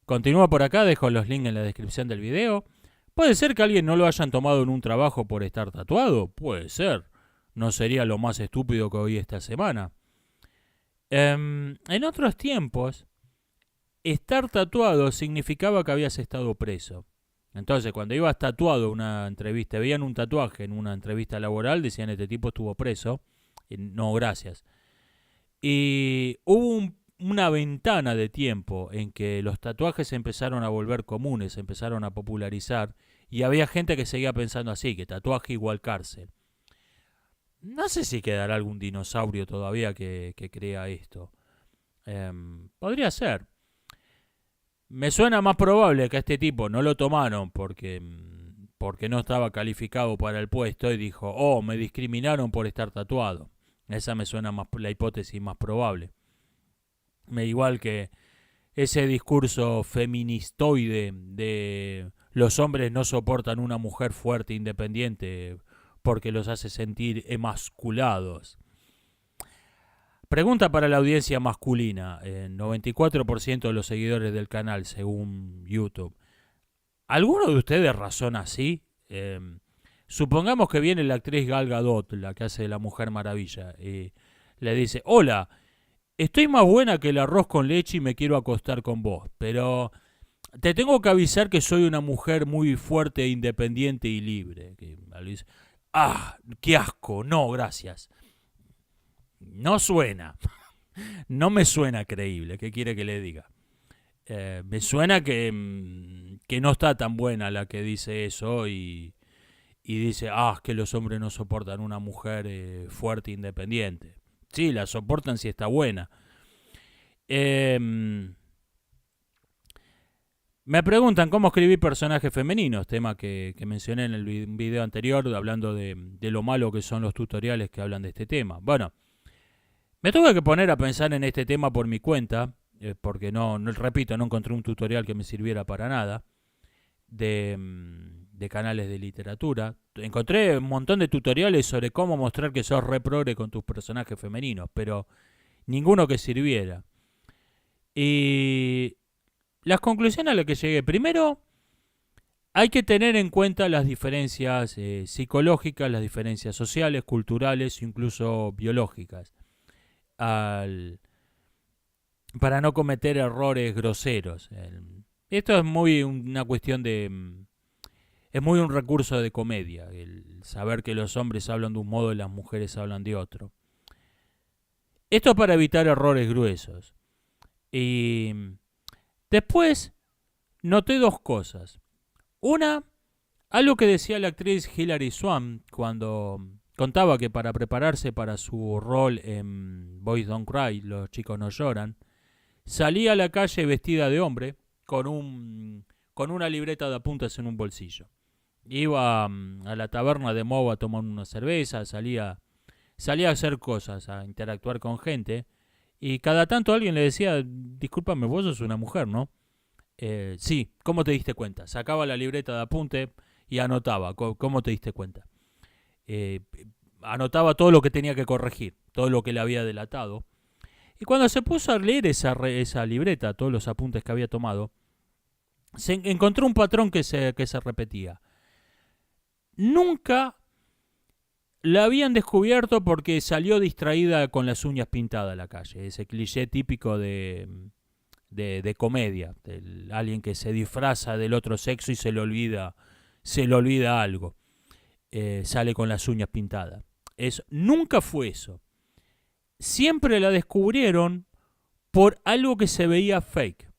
Continúa por acá, dejo los links en la descripción del video. ¿Puede ser que alguien no lo hayan tomado en un trabajo por estar tatuado? Puede ser. No sería lo más estúpido que oí esta semana. En otros tiempos, estar tatuado significaba que habías estado preso. Entonces, cuando ibas tatuado a una entrevista, veían un tatuaje en una entrevista laboral, decían, este tipo estuvo preso. Y no, gracias. Y hubo una ventana de tiempo en que los tatuajes se empezaron a volver comunes, se empezaron a popularizar, y había gente que seguía pensando así, que tatuaje igual cárcel. No sé si quedará algún dinosaurio todavía que crea esto. Podría ser. Me suena más probable que a este tipo no lo tomaron porque no estaba calificado para el puesto y dijo, oh, me discriminaron por estar tatuado. Esa me suena más la hipótesis más probable. Me igual que ese discurso feministoide de los hombres no soportan una mujer fuerte e independiente porque los hace sentir emasculados. Pregunta para la audiencia masculina, 94% de los seguidores del canal según YouTube. ¿Alguno de ustedes razona así? Supongamos que viene la actriz Gal Gadot, la que hace de la Mujer Maravilla, y le dice, hola, estoy más buena que el arroz con leche y me quiero acostar con vos, pero te tengo que avisar que soy una mujer muy fuerte, independiente y libre. Que le dice, ah, qué asco, no, gracias. No suena, no me suena creíble, ¿qué quiere que le diga? Me suena que no está tan buena la que dice eso y dice, ah, que los hombres no soportan una mujer fuerte e independiente. Sí, la soportan si está buena. Eh, Me preguntan cómo escribir personajes femeninos, tema que mencioné en el video anterior, hablando de lo malo que son los tutoriales que hablan de este tema. Bueno, me tuve que poner a pensar en este tema por mi cuenta, porque repito, no encontré un tutorial que me sirviera para nada, de canales de literatura. Encontré un montón de tutoriales sobre cómo mostrar que sos re progre con tus personajes femeninos, pero ninguno que sirviera. Y las conclusiones a las que llegué. Primero, hay que tener en cuenta las diferencias psicológicas, las diferencias sociales, culturales, incluso biológicas, al, para no cometer errores groseros. Esto es muy una cuestión de... Es muy un recurso de comedia, el saber que los hombres hablan de un modo y las mujeres hablan de otro. Esto es para evitar errores gruesos. Y después noté dos cosas. Una, algo que decía la actriz Hilary Swank cuando contaba que para prepararse para su rol en Boys Don't Cry, Los chicos no lloran, salía a la calle vestida de hombre con una libreta de apuntes en un bolsillo. Iba a la taberna de Moe a tomar una cerveza, salía a hacer cosas, a interactuar con gente, y cada tanto alguien le decía, discúlpame, vos sos una mujer, ¿no? Sí, ¿cómo te diste cuenta? Sacaba la libreta de apunte y anotaba, ¿cómo te diste cuenta? Eh, Anotaba todo lo que tenía que corregir, todo lo que le había delatado. Y cuando se puso a leer esa libreta, todos los apuntes que había tomado, se encontró un patrón que se repetía. Nunca la habían descubierto porque salió distraída con las uñas pintadas a la calle. Ese cliché típico de comedia. Alguien que se disfraza del otro sexo y se le olvida algo. Sale con las uñas pintadas. Nunca fue eso. Siempre la descubrieron por algo que se veía fake.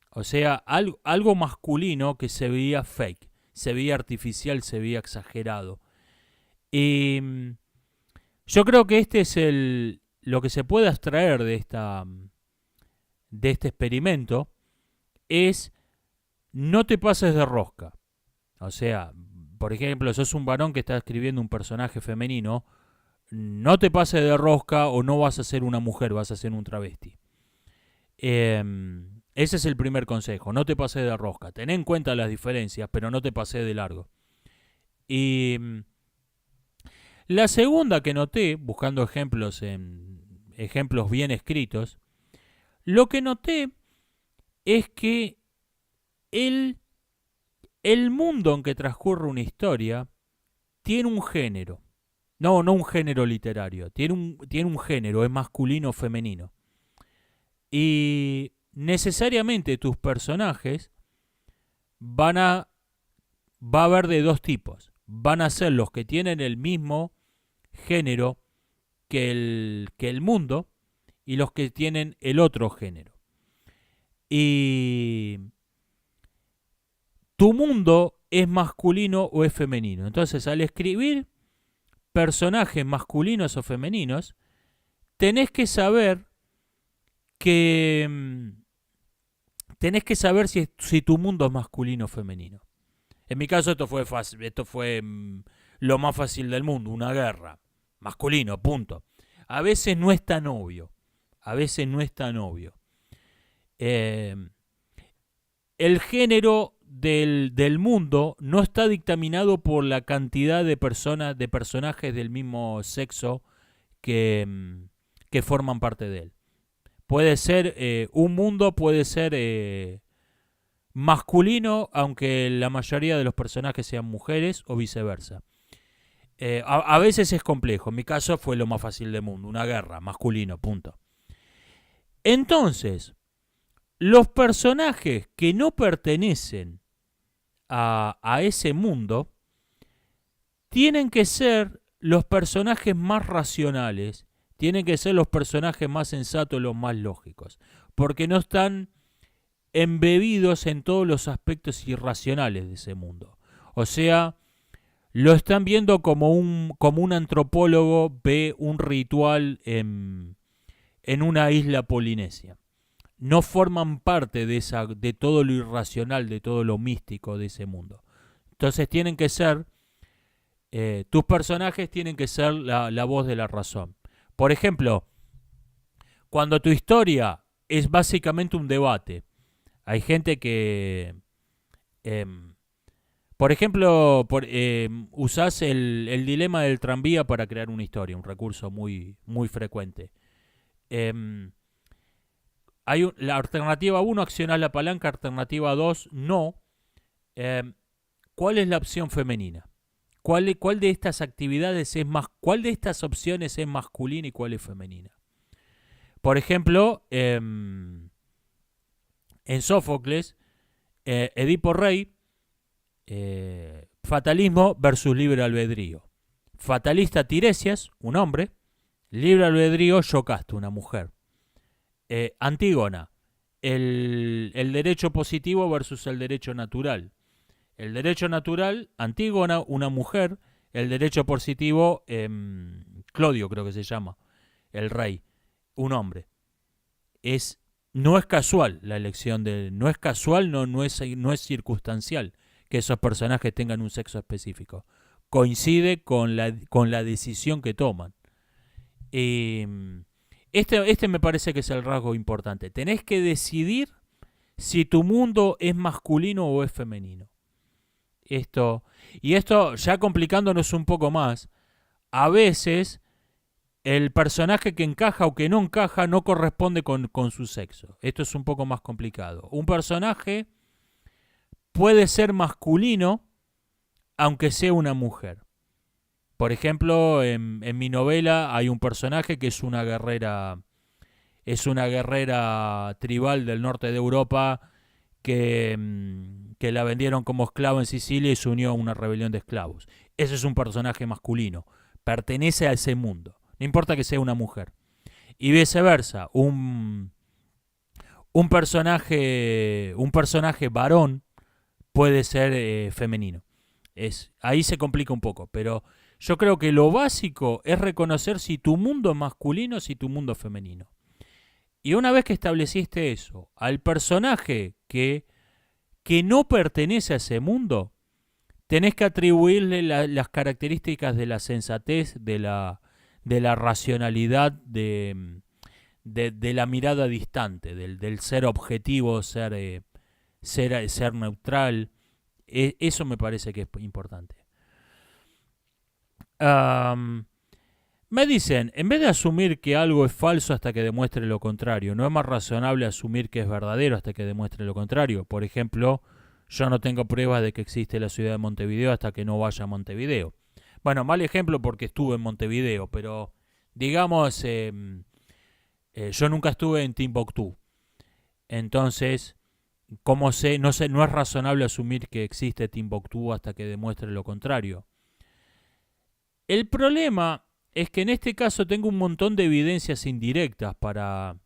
O sea, algo masculino que se veía fake. Se veía artificial, se veía exagerado. Y yo creo que este es lo que se puede extraer de este experimento es no te pases de rosca. O sea, por ejemplo, sos un varón que está escribiendo un personaje femenino, no te pases de rosca o no vas a ser una mujer, vas a ser un travesti. Ese es el primer consejo, no te pases de rosca. Ten en cuenta las diferencias, pero no te pases de largo. Y la segunda que noté, buscando ejemplos bien escritos, lo que noté es que El, el mundo en que transcurre una historia tiene un género. No un género literario. Tiene un género, es masculino o femenino. Y necesariamente tus personajes van a... Va a haber de dos tipos. Van a ser los que tienen el mismo género que el mundo y los que tienen el otro género. Y tu mundo es masculino o es femenino. Entonces, al escribir personajes masculinos o femeninos, tenés que saber que si tu mundo es masculino o femenino. En mi caso esto fue fácil, esto fue lo más fácil del mundo, una guerra, masculino, punto. A veces no es tan obvio, a veces no es tan obvio. El género del mundo no está dictaminado por la cantidad de personas, de personajes del mismo sexo que forman parte de él. Puede ser, un mundo puede ser masculino, aunque la mayoría de los personajes sean mujeres o viceversa. A veces es complejo. En mi caso fue lo más fácil del mundo, una guerra, masculino, punto. Entonces, los personajes que no pertenecen a ese mundo tienen que ser los personajes más racionales, tienen que ser los personajes más sensatos, los más lógicos, porque no están embebidos en todos los aspectos irracionales de ese mundo. O sea, lo están viendo como un antropólogo ve un ritual en una isla polinesia. No forman parte de todo lo irracional, de todo lo místico de ese mundo. Entonces tienen que ser, tus personajes tienen que ser la voz de la razón. Por ejemplo, cuando tu historia es básicamente un debate, hay gente que, por ejemplo, usás el dilema del tranvía para crear una historia, un recurso muy, muy frecuente. La alternativa 1, accionás la palanca, alternativa 2, no. ¿Cuál es la opción femenina? ¿Cuál de estas actividades es más, cuál de estas opciones es masculina y cuál es femenina? Por ejemplo, en Sófocles, Edipo Rey, fatalismo versus libre albedrío. Fatalista Tiresias, un hombre, libre albedrío Yocasta, una mujer. Antígona, el derecho positivo versus el derecho natural. El derecho natural, Antígona, una mujer. El derecho positivo, Clodio creo que se llama, el rey, un hombre. No es casual la elección no es casual, no es circunstancial que esos personajes tengan un sexo específico. Coincide con la decisión que toman. Este me parece que es el rasgo importante. Tenés que decidir si tu mundo es masculino o es femenino. Esto ya complicándonos un poco más, a veces el personaje que encaja o que no encaja no corresponde con su sexo. Esto es un poco más complicado. Un personaje puede ser masculino aunque sea una mujer. Por ejemplo, en mi novela hay un personaje que es una guerrera tribal del norte de Europa que la vendieron como esclavo en Sicilia y se unió a una rebelión de esclavos. Ese es un personaje masculino, pertenece a ese mundo, no importa que sea una mujer. Y viceversa, un personaje varón puede ser femenino. Ahí se complica un poco, pero yo creo que lo básico es reconocer si tu mundo es masculino o si tu mundo es femenino. Y una vez que estableciste eso, al personaje que no pertenece a ese mundo, tenés que atribuirle las características de la sensatez, de la racionalidad, de la mirada distante, del ser objetivo, ser neutral. Eso me parece que es importante. Me dicen, en vez de asumir que algo es falso hasta que demuestre lo contrario, ¿no es más razonable asumir que es verdadero hasta que demuestre lo contrario? Por ejemplo, Yo no tengo pruebas de que existe la ciudad de Montevideo hasta que no vaya a Montevideo. Bueno, mal ejemplo porque estuve en Montevideo, pero digamos, yo nunca estuve en Timbuktu. Entonces, ¿cómo sé? No sé, no es razonable asumir que existe Timbuktu hasta que demuestre lo contrario. El problema es que en este caso tengo un montón de evidencias indirectas para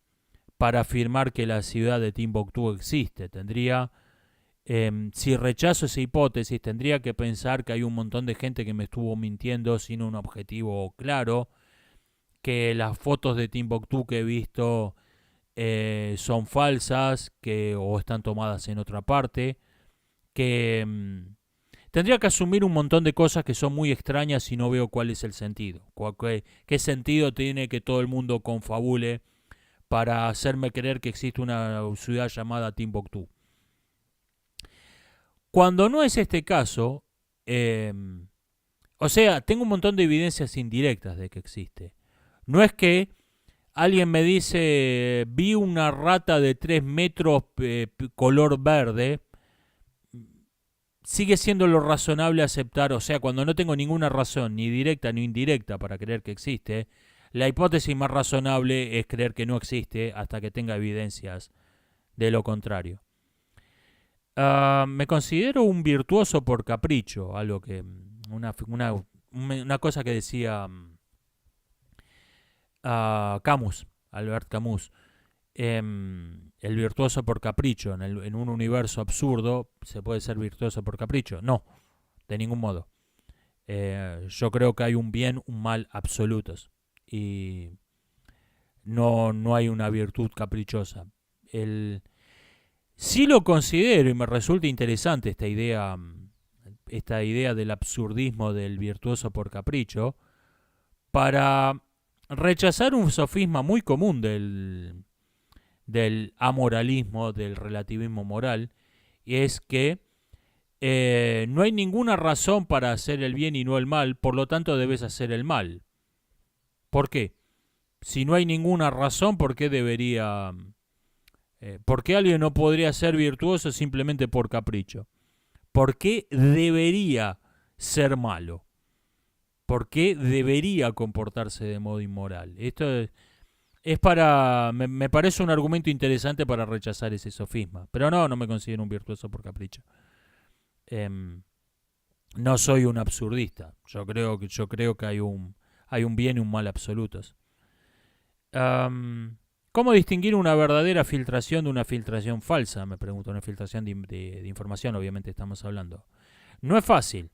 afirmar que la ciudad de Timbuktu existe. Si rechazo esa hipótesis, tendría que pensar que hay un montón de gente que me estuvo mintiendo sin un objetivo claro, que las fotos de Timbuktu que he visto son falsas, o están tomadas en otra parte, que tendría que asumir un montón de cosas que son muy extrañas y no veo cuál es el sentido. ¿Qué sentido tiene que todo el mundo confabule para hacerme creer que existe una ciudad llamada Timbuktu? Cuando no es este caso, o sea, tengo un montón de evidencias indirectas de que existe. No es que alguien me dice, vi una rata de 3 metros color verde, sigue siendo lo razonable aceptar, o sea, cuando no tengo ninguna razón, ni directa ni indirecta, para creer que existe, la hipótesis más razonable es creer que no existe hasta que tenga evidencias de lo contrario. Me considero un virtuoso por capricho, algo que una cosa que decía Camus, Albert Camus. El virtuoso por capricho. En un universo absurdo, ¿se puede ser virtuoso por capricho? No, de ningún modo. Yo creo que hay un bien, un mal absolutos. Y no hay una virtud caprichosa. Sí lo considero y me resulta interesante esta idea del absurdismo del virtuoso por capricho, para rechazar un sofisma muy común del amoralismo, del relativismo moral, y es que no hay ninguna razón para hacer el bien y no el mal, por lo tanto debes hacer el mal. ¿Por qué? Si no hay ninguna razón, ¿por qué debería... ¿por qué alguien no podría ser virtuoso simplemente por capricho? ¿Por qué debería ser malo? ¿Por qué debería comportarse de modo inmoral? Esto es me parece un argumento interesante para rechazar ese sofisma. Pero no me considero un virtuoso por capricho. No soy un absurdista. Yo creo que hay un bien y un mal absolutos. ¿Cómo distinguir una verdadera filtración de una filtración falsa? Me pregunto, una filtración de información, obviamente estamos hablando. No es fácil.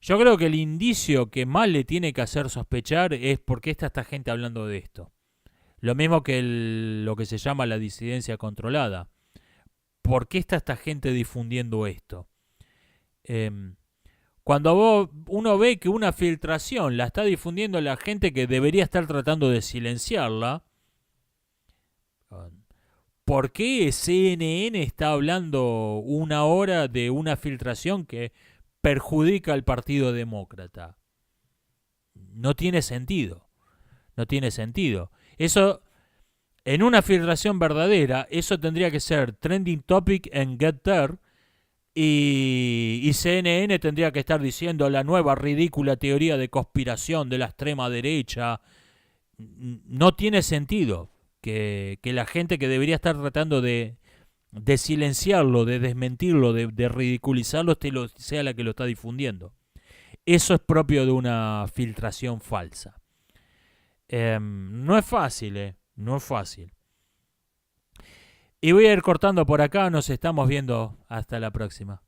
Yo creo que el indicio que más le tiene que hacer sospechar es por qué está esta gente hablando de esto. Lo mismo que lo que se llama la disidencia controlada. ¿Por qué está esta gente difundiendo esto? Cuando uno ve que una filtración la está difundiendo la gente que debería estar tratando de silenciarla, ¿por qué CNN está hablando una hora de una filtración que perjudica al Partido Demócrata? No tiene sentido. No tiene sentido. Eso, en una filtración verdadera, eso tendría que ser trending topic en Get There, y CNN tendría que estar diciendo la nueva ridícula teoría de conspiración de la extrema derecha. No tiene sentido que la gente que debería estar tratando de silenciarlo, de desmentirlo, de ridiculizarlo, sea la que lo está difundiendo. Eso es propio de una filtración falsa. No es fácil, no es fácil. Y voy a ir cortando por acá, nos estamos viendo hasta la próxima.